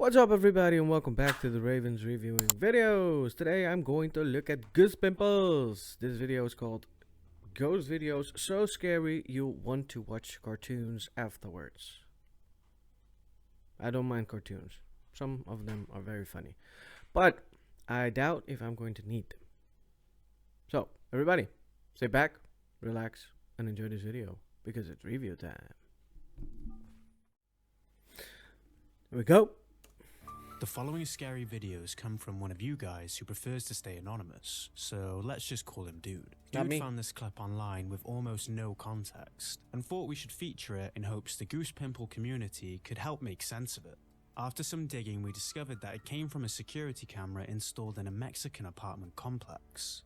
What's up everybody and welcome back to the Ravens reviewing videos. Today I'm going to look at Ghost Pimples. This video is called Ghost Videos So Scary You Want to Watch Cartoons Afterwards. I don't mind cartoons. Some of them are very funny. But I doubt if I'm going to need them. So everybody, sit back, relax, and enjoy this video because it's review time. Here we go. The following scary videos come from one of you guys who prefers to stay anonymous, so let's just call him Dude. Not Dude me. found this clip online with almost no context, and thought we should feature it in hopes the Goose Pimple community could help make sense of it. After some digging, we discovered that it came from a security camera installed in a Mexican apartment complex.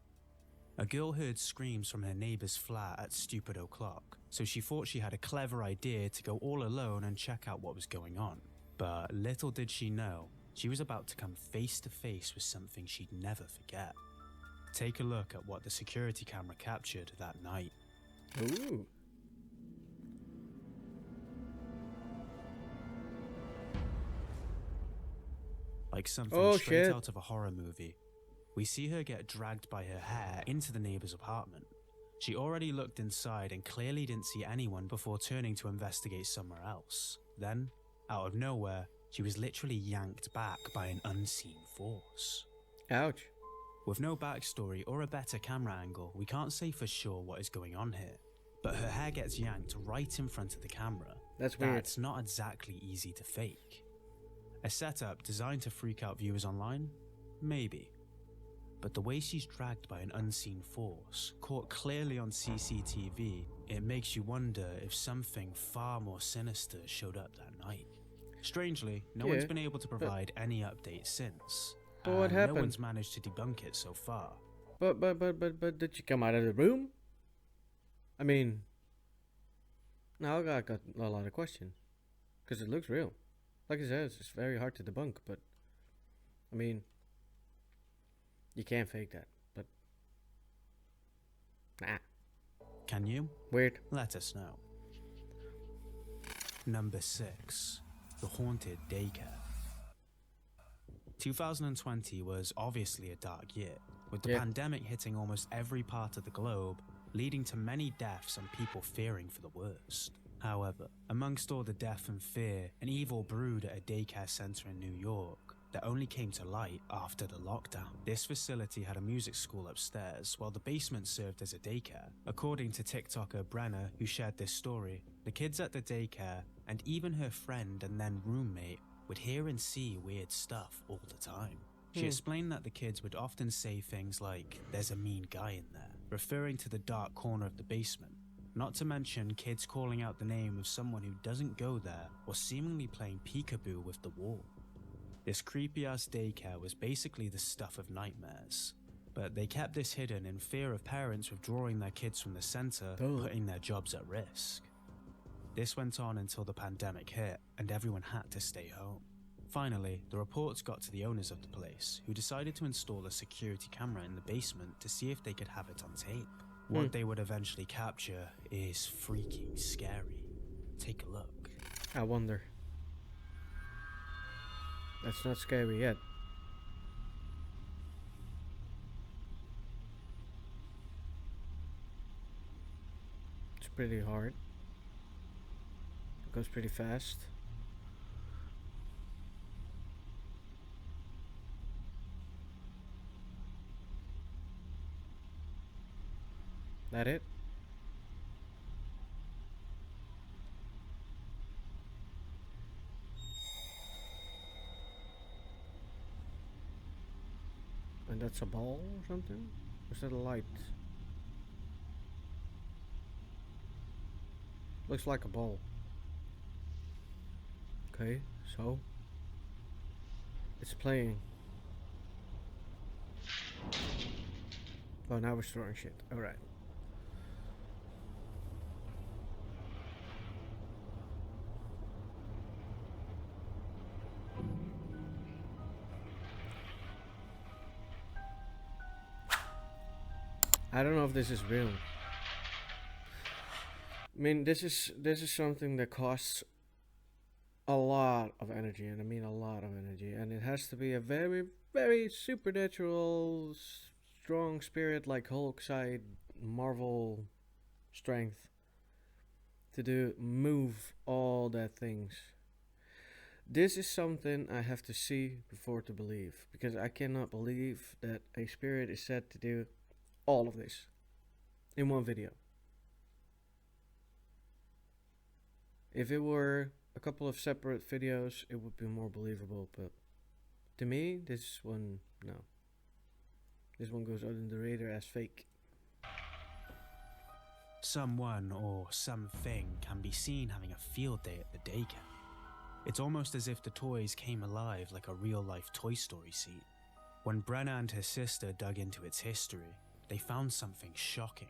A girl heard screams from her neighbor's flat at stupid o'clock, so she thought she had a clever idea to go all alone and check out what was going on. But little did she know, she was about to come face to face with something she'd never forget. Take a look at what the security camera captured that night. Ooh. Like something straight shit. out of a horror movie, we see her get dragged by her hair into the neighbor's apartment. She already looked inside and clearly didn't see anyone before turning to investigate somewhere else. Then, out of nowhere, she was literally yanked back by an unseen force. Ouch. With no backstory or a better camera angle, we can't say for sure what is going on here. But her hair gets yanked right in front of the camera. That's weird. That's not exactly easy to fake. A setup designed to freak out viewers online? Maybe. But the way she's dragged by an unseen force, caught clearly on CCTV, it makes you wonder if something far more sinister showed up that night. Strangely, no one's been able to provide any updates since. But what and happened? No one's managed to debunk it so far. But did she come out of the room? I mean, now I got a lot of questions because it looks real. Like I said, it's very hard to debunk. But I mean, you can't fake that. But nah, Can you? weird. Let us know. Number 6. The Haunted Daycare. 2020 was obviously a dark year, with the pandemic hitting almost every part of the globe, leading to many deaths and people fearing for the worst. However, amongst all the death and fear, an evil brewed at a daycare center in New York that only came to light after the lockdown. This facility had a music school upstairs, while the basement served as a daycare. According to TikToker Brenna, who shared this story, the kids at the daycare, and even her friend and then roommate, would hear and see weird stuff all the time. She explained that the kids would often say things like, "There's a mean guy in there," referring to the dark corner of the basement. Not to mention kids calling out the name of someone who doesn't go there or seemingly playing peekaboo with the wall. This creepy-ass daycare was basically the stuff of nightmares, but they kept this hidden in fear of parents withdrawing their kids from the center, putting their jobs at risk. This went on until the pandemic hit and everyone had to stay home. Finally, the reports got to the owners of the place, who decided to install a security camera in the basement to see if they could have it on tape. What they would eventually capture is freaking scary. Take a look. I wonder. That's not scary yet. It's pretty hard. It goes pretty fast. That it? And that's a ball or something? Or is that a light? Looks like a ball. Okay, so it's playing. Oh, now we're throwing shit. Alright. I don't know if this is real. I mean, this is something that costs a lot of energy, and I mean a lot of energy, and it has to be a very, very supernatural, strong spirit like Hulk side Marvel strength to move all that things. This is something I have to see before to believe, because I cannot believe that a spirit is said to do all of this in one video. If it were a couple of separate videos, it would be more believable, but to me, this one, no. This one goes under the radar as fake. Someone or something can be seen having a field day at the daycare. It's almost as if the toys came alive like a real-life Toy Story scene. When Brenna and her sister dug into its history, they found something shocking.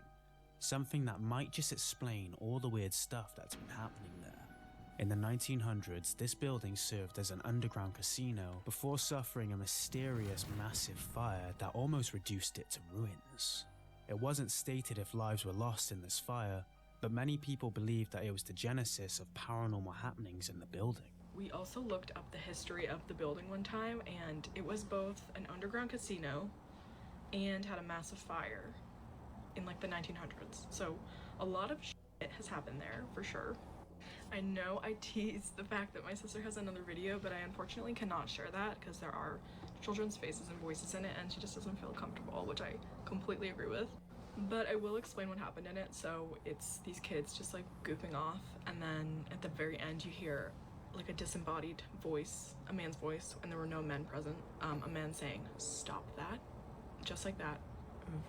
Something that might just explain all the weird stuff that's been happening there. In the 1900s, this building served as an underground casino before suffering a mysterious massive fire that almost reduced it to ruins. It wasn't stated if lives were lost in this fire, but many people believe that it was the genesis of paranormal happenings in the building. We also looked up the history of the building one time, and it was both an underground casino and had a massive fire in like the 1900s. So a lot of shit has happened there for sure. I know I teased the fact that my sister has another video, but I unfortunately cannot share that because there are children's faces and voices in it, and she just doesn't feel comfortable, which I completely agree with. But I will explain what happened in it. So it's these kids just like goofing off, and then at the very end you hear like a disembodied voice, a man's voice, and there were no men present. A man saying, "Stop that," just like that,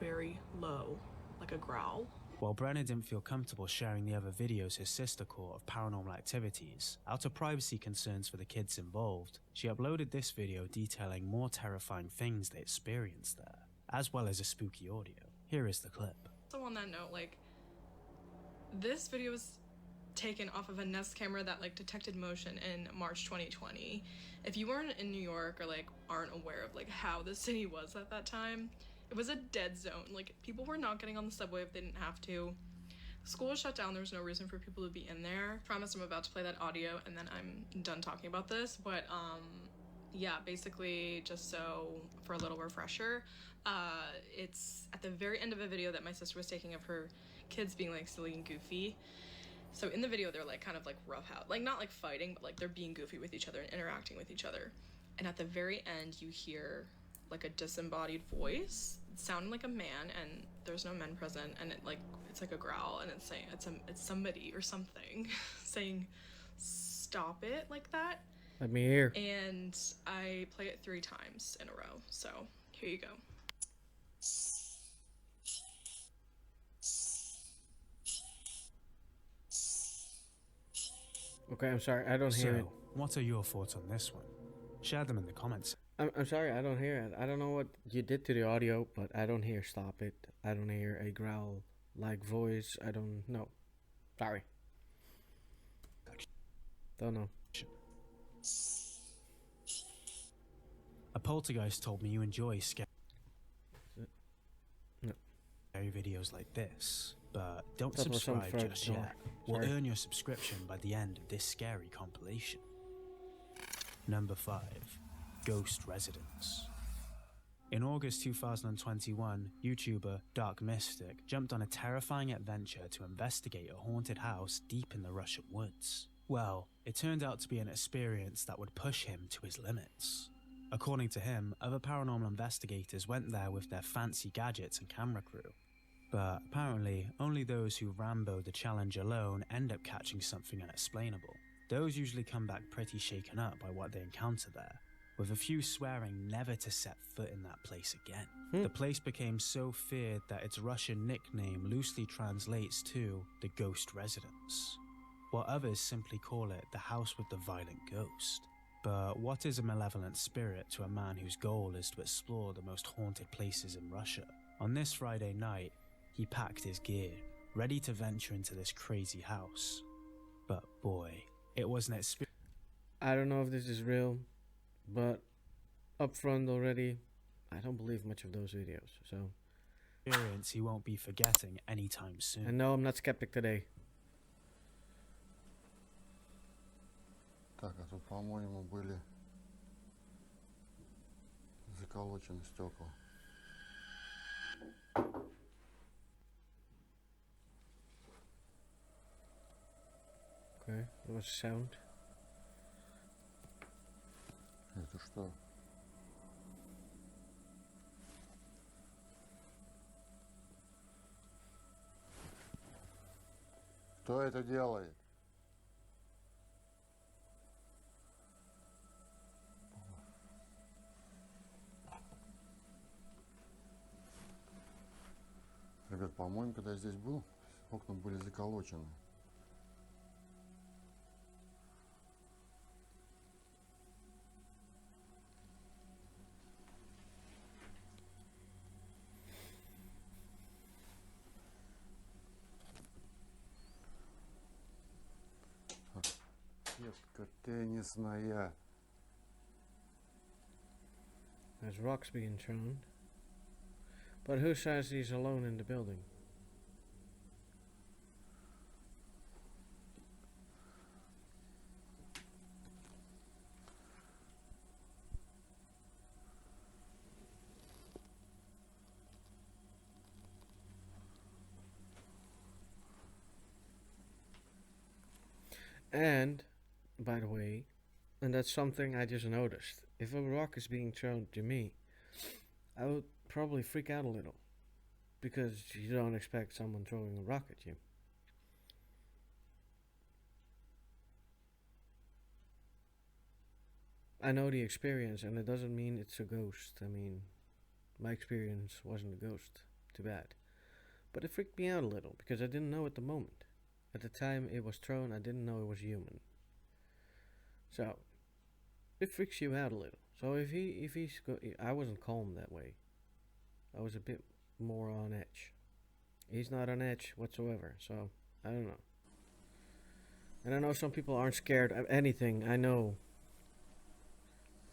very low, like a growl. While Brenna didn't feel comfortable sharing the other videos his sister caught of paranormal activities, out of privacy concerns for the kids involved, she uploaded this video detailing more terrifying things they experienced there, as well as a spooky audio. Here is the clip. So on that note, like, this video was taken off of a Nest camera that like detected motion in March 2020. If you weren't in New York or like aren't aware of like how the city was at that time, it was a dead zone. Like, people were not getting on the subway if they didn't have to. School was shut down. There was no reason for people to be in there. Promise I'm about to play that audio and then I'm done talking about this. But yeah, basically, just so for a little refresher, it's at the very end of a video that my sister was taking of her kids being like silly and goofy. So in the video, they're like kind of like roughhouse, like not like fighting, but like they're being goofy with each other and interacting with each other. And at the very end, you hear like a disembodied voice sounding like a man, and there's no men present, and it's like a growl, and it's saying it's somebody or something saying stop it, like that. Let me hear. And I play it 3 times in a row, so here you go. Okay, I'm sorry, I don't hear it. What are your thoughts on this one? Share them in the comments. I'm sorry, I don't hear it. I don't know what you did to the audio, but I don't hear stop it. I don't hear a growl like voice. I don't know. Sorry. Don't know. A poltergeist told me you enjoy scary videos like this, but don't That was subscribe some just Fred yet. door. We'll Sorry. earn your subscription by the end of this scary compilation. Number 5. Ghost Residence. In August 2021, YouTuber Dark Mystic jumped on a terrifying adventure to investigate a haunted house deep in the Russian woods. Well, it turned out to be an experience that would push him to his limits. According to him, other paranormal investigators went there with their fancy gadgets and camera crew. But apparently, only those who Rambo the challenge alone end up catching something unexplainable. Those usually come back pretty shaken up by what they encounter there, with a few swearing never to set foot in that place again. The place became so feared that its Russian nickname loosely translates to the Ghost Residence, while others simply call it the house with the violent ghost. But what is a malevolent spirit to a man whose goal is to explore the most haunted places in Russia? On this Friday night, he packed his gear, ready to venture into this crazy house. But boy, it was an experience. I don't know if this is real, but up front already, I don't believe much of those videos. So He won't be forgetting anytime soon. and no, I'm not skeptic today. Так, а тут, по-моему, были заколочены стекла. Okay, there was sound. Это что? Кто это делает? Ребят, по-моему, когда я здесь был, окна были заколочены. Сетка теннисная. There's rocks being thrown. But who says he's alone in the building? And, by the way, and that's something I just noticed, if a rock is being thrown to me, I would probably freak out a little. Because you don't expect someone throwing a rock at you. I know the experience, and it doesn't mean it's a ghost. I mean, my experience wasn't a ghost. Too bad. But it freaked me out a little, because I didn't know at the moment. At the time it was thrown, I didn't know it was human. So, it freaks you out a little. So I wasn't calm that way. I was a bit more on edge. He's not on edge whatsoever, so I don't know. And I know some people aren't scared of anything, I know.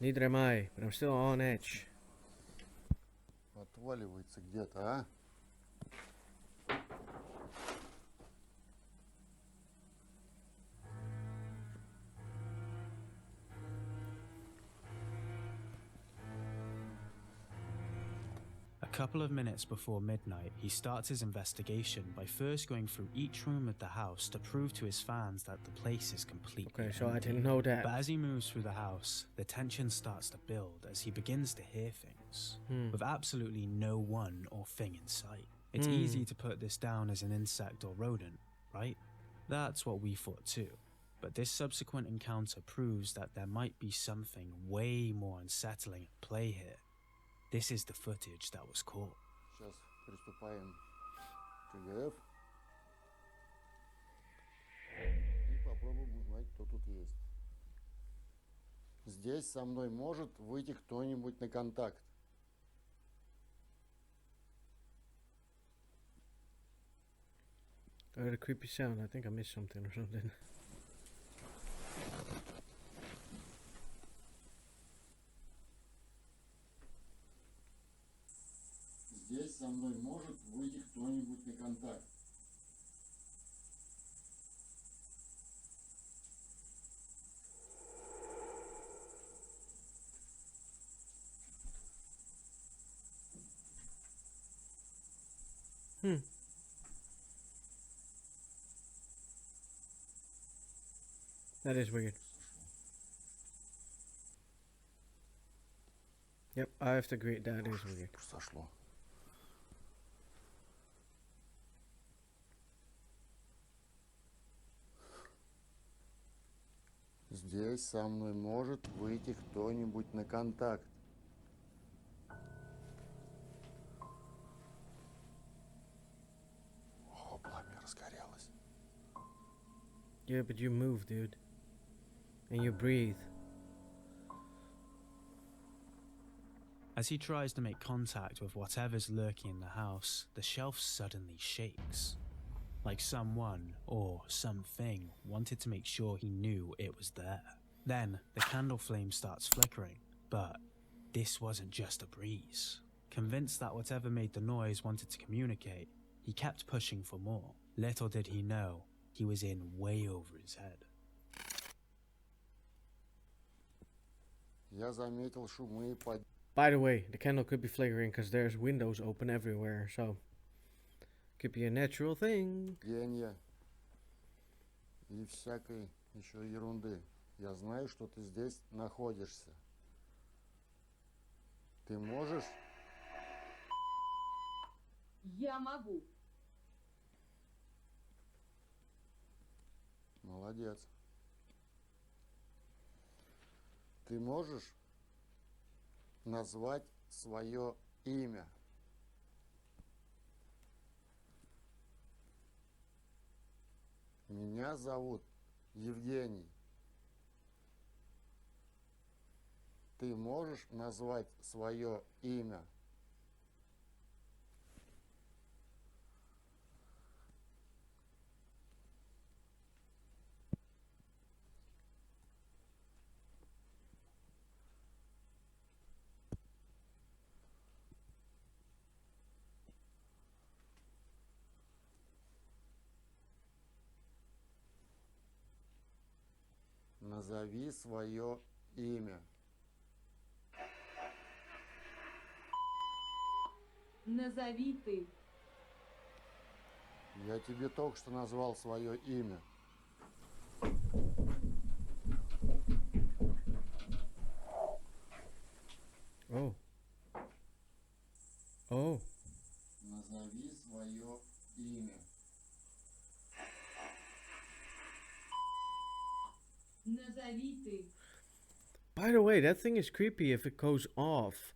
Neither am I, but I'm still on edge. Отваливается где-то, а? A couple of minutes before midnight, he starts his investigation by first going through each room of the house to prove to his fans that the place is completely Okay, so I empty. didn't know that. But as he moves through the house, the tension starts to build as he begins to hear things, with absolutely no one or thing in sight. It's easy to put this down as an insect or rodent, right? That's what we thought too. But this subsequent encounter proves that there might be something way more unsettling at play here. This is the footage that was caught. Сейчас приступаем к КГФ. И попробуем узнать, кто тут есть. Здесь со мной может выйти кто-нибудь на контакт. I heard a creepy sound. I think I missed something or something. Здесь со мной может выйти кто-нибудь на контакт. That is weird. Yep, I have to agree, that is weird. Произошло. Здесь со мной может выйти кто-нибудь на контакт. О, пламя разгорелось. Yeah, but you move, dude. And you breathe. As he tries to make contact with whatever's lurking in the house, the shelf suddenly shakes. Like someone or something wanted to make sure he knew it was there. Then the candle flame starts flickering, but this wasn't just a breeze. Convinced that whatever made the noise wanted to communicate, he kept pushing for more. Little did he know, he was in way over his head. Я заметил шумы и By the way, the candle could be flickering because there's windows open everywhere, so could be a natural thing. падения и всякой еще ерунды. Я знаю, что ты здесь находишься. Ты можешь? Я могу. Молодец. Ты можешь назвать свое имя? Меня зовут Евгений. Ты можешь назвать свое имя? Назови свое имя. Назови ты. Я тебе только что назвал свое имя. Oh. Oh. Назови свое имя. Назови ты. By the way, that thing is creepy if it goes off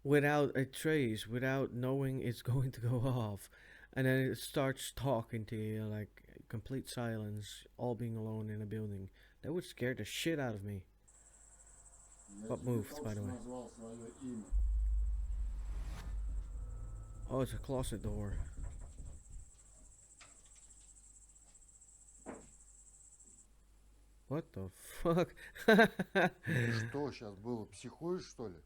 without a trace, without knowing it's going to go off. And then it starts talking to you, like complete silence, all being alone in a building. That would scare the shit out of me. What moved, by the way? Назвал свое имя. Oh, it's a closet door. What the fuck? Что сейчас было? Психуешь, что ли?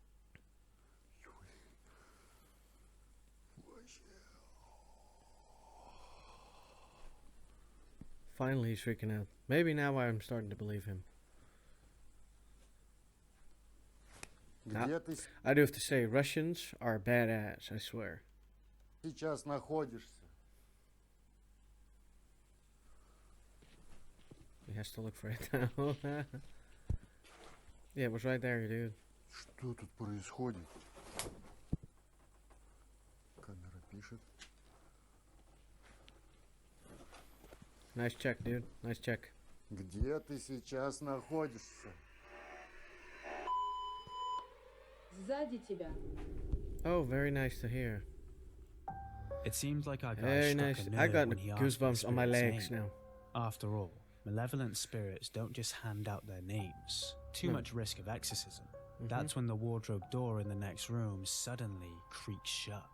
Finally, he's freaking out. Maybe now I'm starting to believe him. Где ты I do have to say, Russians are badass, I swear. сейчас находишься? He has to look for it now. Yeah, it was right there, dude. Что тут происходит? Камера пишет. Nice check, dude. Nice check. Где ты сейчас находишься? Сзади тебя. Oh, very nice to hear. It seemed like our guy Very struck nice. a I nerve got when he asked for the goosebumps on my spirit's legs name. now. After all, malevolent spirits don't just hand out their names. Too No. much risk of exorcism. Mhm. That's when the wardrobe door in the next room suddenly creaks shut.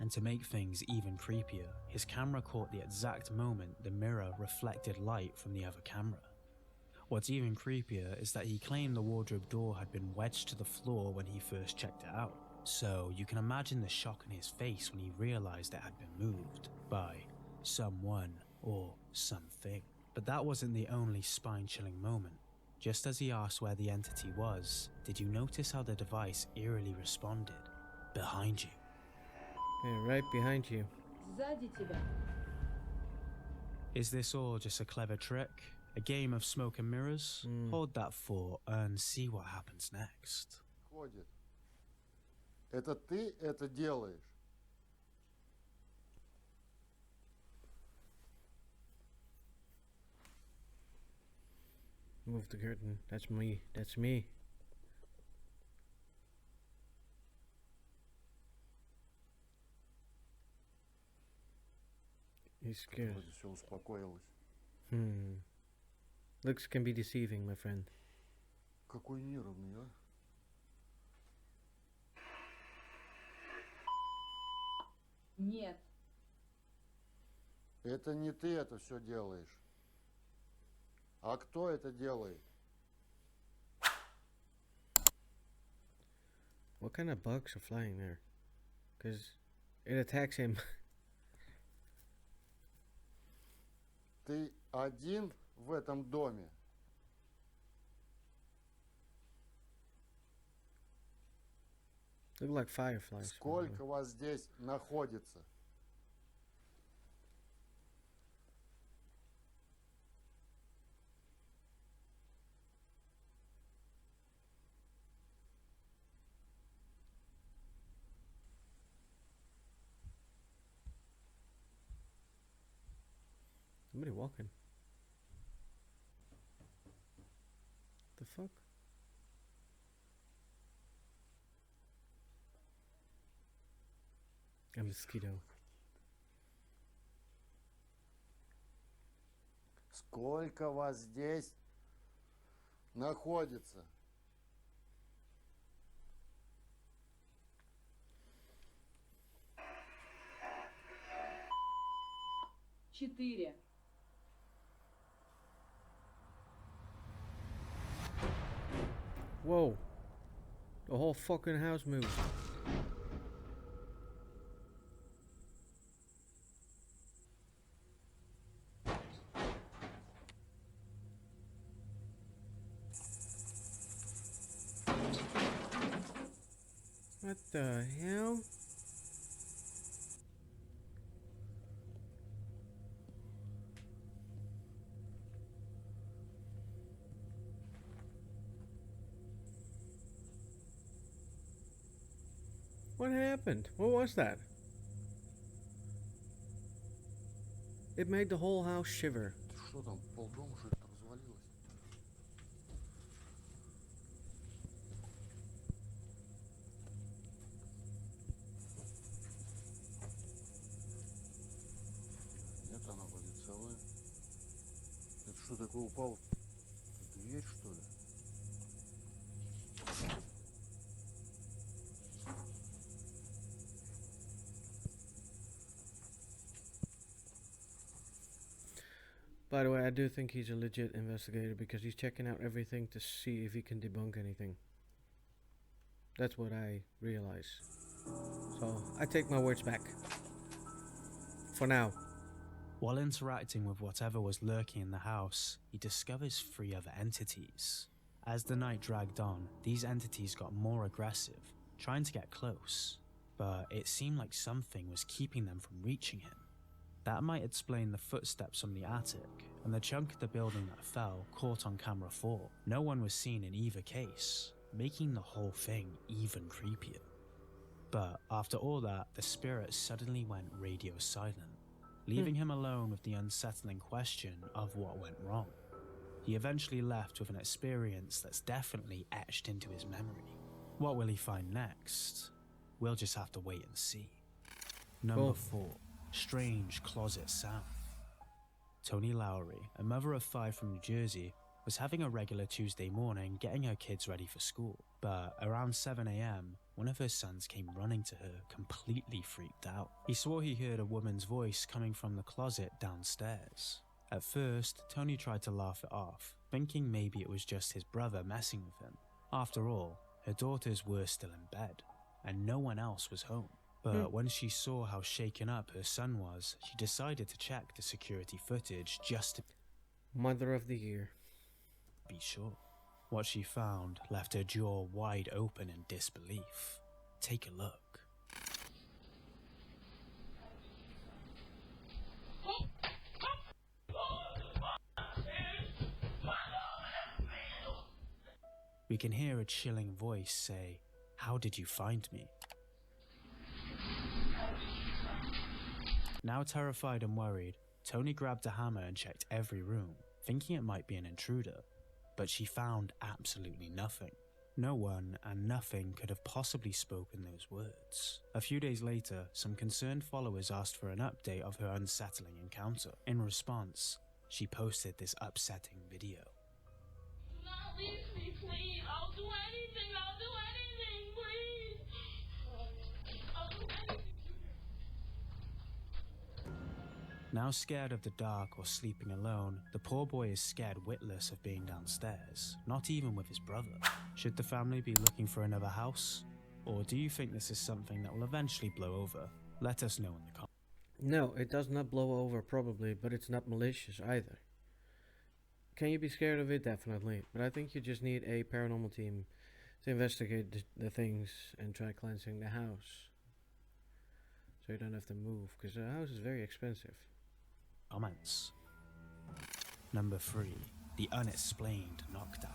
And to make things even creepier, his camera caught the exact moment the mirror reflected light from the other camera. What's even creepier is that he claimed the wardrobe door had been wedged to the floor when he first checked it out. So you can imagine the shock on his face when he realized it had been moved by someone or something. But that wasn't the only spine-chilling moment. Just as he asked where the entity was, did you notice how the device eerily responded? Behind you. Yeah, right behind you. Сзади тебя. Is this all just a clever trick? A game of smoke and mirrors? Hold that thought and see what happens next. Ходит. Это ты это делаешь? Move the curtain. That's me. That's me. He's scared. Вроде все успокоилось. Looks can be deceiving, my friend. Какой нервный, а? Нет. Это не ты это все делаешь. А кто это делает? What kind of bugs are flying there? Because it attacks him. Ты один в этом доме? Look like fireflies. Сколько вас здесь находится? Somebody walking. The fuck? A mosquito. Сколько вас здесь находится? Четыре. Whoa. The whole fucking house moved. What the hell? What happened? What was that? It made the whole house shiver. Ты что там, полдома что ли развалилось? Нет, она вроде целая. Это что такое упало? Дверь что ли? By the way, I do think he's a legit investigator because he's checking out everything to see if he can debunk anything. That's what I realize. So, I take my words back. For now. While interacting with whatever was lurking in the house, he discovers 3 other entities. As the night dragged on, these entities got more aggressive, trying to get close, but it seemed like something was keeping them from reaching him. That might explain the footsteps on the attic, and the chunk of the building that fell caught on camera 4. No one was seen in either case, making the whole thing even creepier. But after all that, the spirit suddenly went radio silent, leaving him alone with the unsettling question of what went wrong. He eventually left with an experience that's definitely etched into his memory. What will he find next? We'll just have to wait and see. Number 4. Strange closet sound. Tony Lowry, a mother of 5 from New Jersey, was having a regular Tuesday morning getting her kids ready for school. But around 7 a.m, one of her sons came running to her, completely freaked out. He swore he heard a woman's voice coming from the closet downstairs. At first, Tony tried to laugh it off, thinking maybe it was just his brother messing with him. After all, her daughters were still in bed, and no one else was home. But when she saw how shaken up her son was, she decided to check the security footage just to Mother of the Year. be sure. What she found left her jaw wide open in disbelief. Take a look. We can hear a chilling voice say, "How did you find me?" Now terrified and worried, Tony grabbed a hammer and checked every room, thinking it might be an intruder, but she found absolutely nothing. No one and nothing could have possibly spoken those words. A few days later, some concerned followers asked for an update of her unsettling encounter. In response, she posted this upsetting video. Do not leave me, please. I'll do anything. I'll do anything, please. I'll do anything. Now scared of the dark or sleeping alone, the poor boy is scared witless of being downstairs, not even with his brother. Should the family be looking for another house? Or do you think this is something that will eventually blow over? Let us know in the comments. No, it does not blow over probably, but it's not malicious either. Can you be scared of it? Definitely. But I think you just need a paranormal team to investigate the things and try cleansing the house, so you don't have to move, because the house is very expensive. Comments. Number 3. The unexplained knockdown.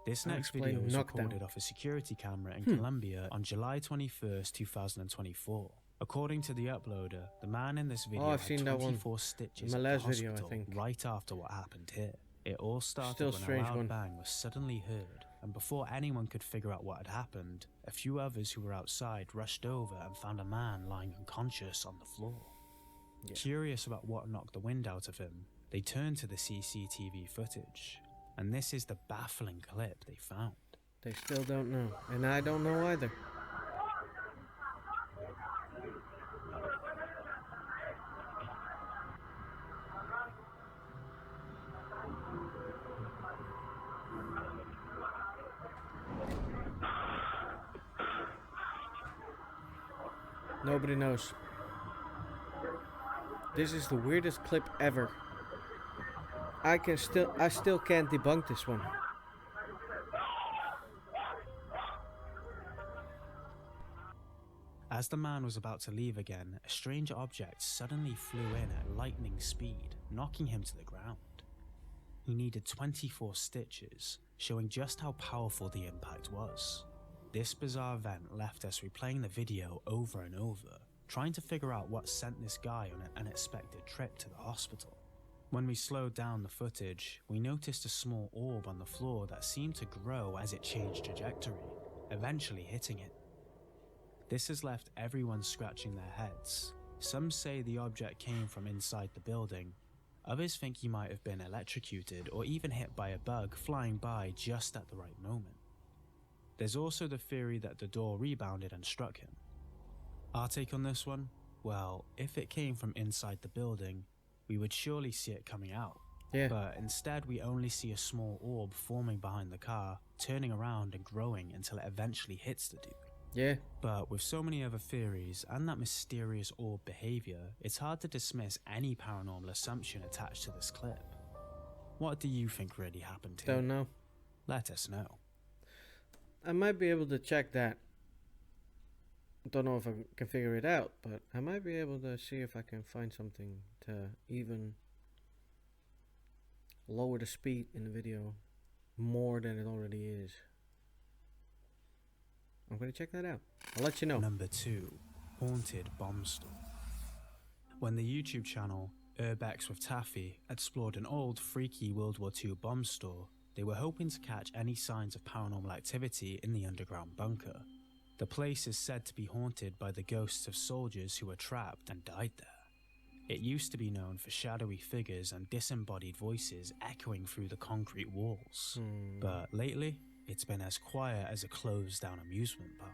This next video Unexplained was knockdown. recorded off a security camera in Colombia on July 21st, 2024. According to the uploader, the man in this video I've had seen that one 24 stitches in my at the last video, I hospital think. right after what happened here. It all started Still when a strange loud one. bang was suddenly heard, and before anyone could figure out what had happened, a few others who were outside rushed over and found a man lying unconscious on the floor. Yeah. Curious about what knocked the wind out of him, they turned to the CCTV footage, and this is the baffling clip they found. They still don't know, and I don't know either. Nobody knows. This is the weirdest clip ever. I still can't debunk this one. As the man was about to leave again, a strange object suddenly flew in at lightning speed, knocking him to the ground. He needed 24 stitches, showing just how powerful the impact was. This bizarre event left us replaying the video over and over, trying to figure out what sent this guy on an unexpected trip to the hospital. When we slowed down the footage, we noticed a small orb on the floor that seemed to grow as it changed trajectory, eventually hitting it. This has left everyone scratching their heads. Some say the object came from inside the building. Others think he might have been electrocuted or even hit by a bug flying by just at the right moment. There's also the theory that the door rebounded and struck him. Our take on this one? Well, if it came from inside the building, we would surely see it coming out. Yeah. But instead we only see a small orb forming behind the car, turning around and growing until it eventually hits the dude. Yeah. But with so many other theories and that mysterious orb behavior, it's hard to dismiss any paranormal assumption attached to this clip. What do you think really happened here? Don't know. Let us know. I might be able to check that. Don't know if I can figure it out, but I might be able to see if I can find something to even lower the speed in the video more than it already is. I'm gonna check that out. I'll let you know. Number 2. Haunted Bomb Store. When the YouTube channel Urbex with Taffy explored an old, freaky World War II bomb store, they were hoping to catch any signs of paranormal activity in the underground bunker. The place is said to be haunted by the ghosts of soldiers who were trapped and died there. It used to be known for shadowy figures and disembodied voices echoing through the concrete walls. But lately, it's been as quiet as a closed-down amusement park.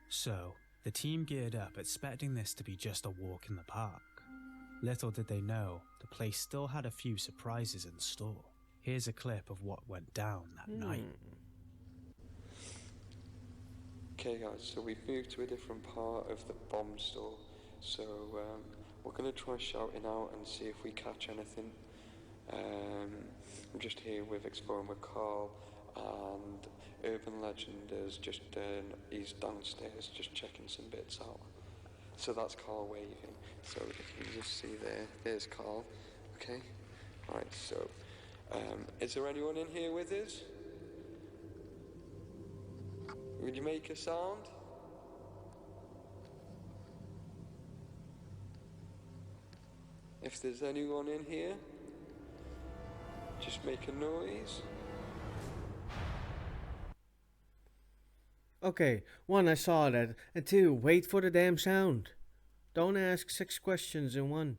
So, the team geared up expecting this to be just a walk in the park. Little did they know, the place still had a few surprises in store. Here's a clip of what went down that night. Okay guys, so we've moved to a different part of the bomb store, so we're going to try shouting out and see if we catch anything. I'm just here with Exploring with Carl, and Urban Legend is just, he's downstairs just checking some bits out. So that's Carl waving, so if you can just see there's Carl, okay? Alright, so, is there anyone in here with us? Would you make a sound? If there's anyone in here, just make a noise. Okay, 1, I saw that, and 2, wait for the damn sound. Don't ask 6 questions in 1.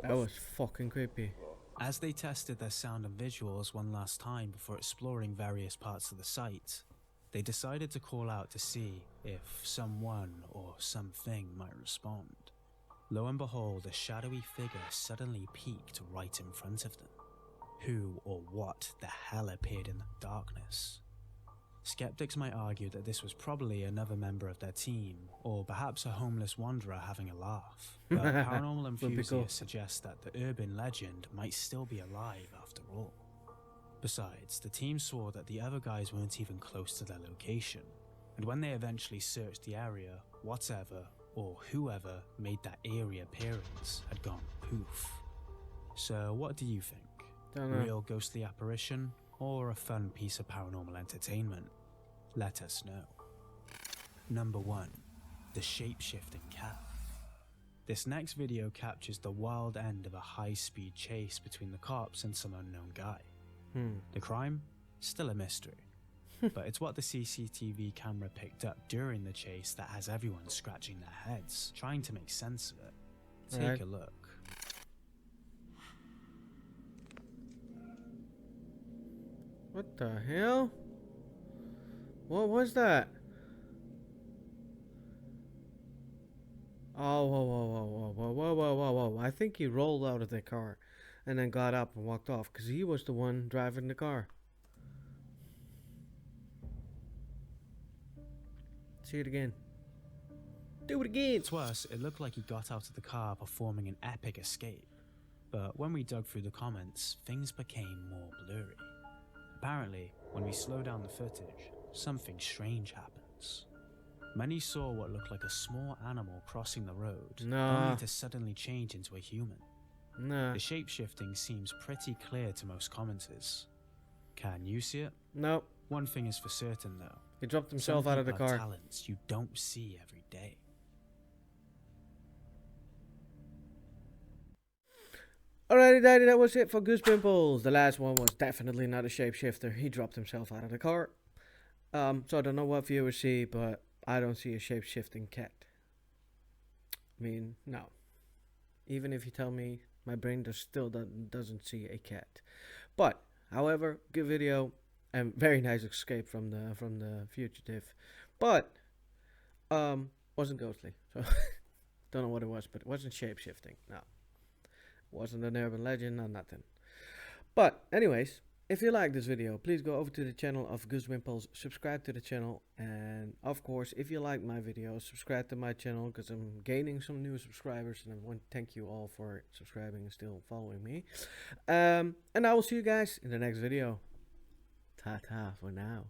That was fucking creepy. As they tested their sound and visuals one last time before exploring various parts of the site, they decided to call out to see if someone or something might respond. Lo and behold, a shadowy figure suddenly peeked right in front of them. Who or what the hell appeared in the darkness? Skeptics might argue that this was probably another member of their team, or perhaps a homeless wanderer having a laugh. But paranormal enthusiasts suggest that the urban legend might still be alive after all. Besides, the team swore that the other guys weren't even close to their location, and when they eventually searched the area, whatever or whoever made that eerie appearance had gone poof. So what do you think? Dunno. Real ghostly apparition or a fun piece of paranormal entertainment? Let us know. Number 1. The shape-shifting cat. This next video captures the wild end of a high-speed chase between the cops and some unknown guy. The crime? Still a mystery. But it's what the CCTV camera picked up during the chase that has everyone scratching their heads, trying to make sense of it. Take a look. What the hell? What was that? Oh, whoa, whoa, whoa, whoa, whoa, whoa, whoa, whoa, whoa. I think he rolled out of the car and then got up and walked off because he was the one driving the car. See it again. Do it again. To us, it looked like he got out of the car performing an epic escape. But when we dug through the comments, things became more blurry. Apparently, when we slow down the footage, something strange happens. Many saw what looked like a small animal crossing the road, only to suddenly change into a human. The shape-shifting seems pretty clear to most commenters. Can you see it? No. One thing is for certain though. He dropped himself out of the Some people car. have talents you don't see every day. Alrighty, daddy, that was it for Goose Pimples. The last one was definitely not a shapeshifter. He dropped himself out of the car. So I don't know what viewers see, but I don't see a shape-shifting cat. I mean, no. Even if you tell me, my brain doesn't see a cat. But, however, good video and very nice escape from the fugitive. But wasn't ghostly. So don't know what it was, but it wasn't shape-shifting. No. Wasn't an urban legend or nothing. But anyways, if you like this video, please go over to the channel of Goose Pimples, subscribe to the channel, and of course, if you like my videos, subscribe to my channel because I'm gaining some new subscribers, and I want to thank you all for subscribing and still following me. And I will see you guys in the next video. Ta-ta for now.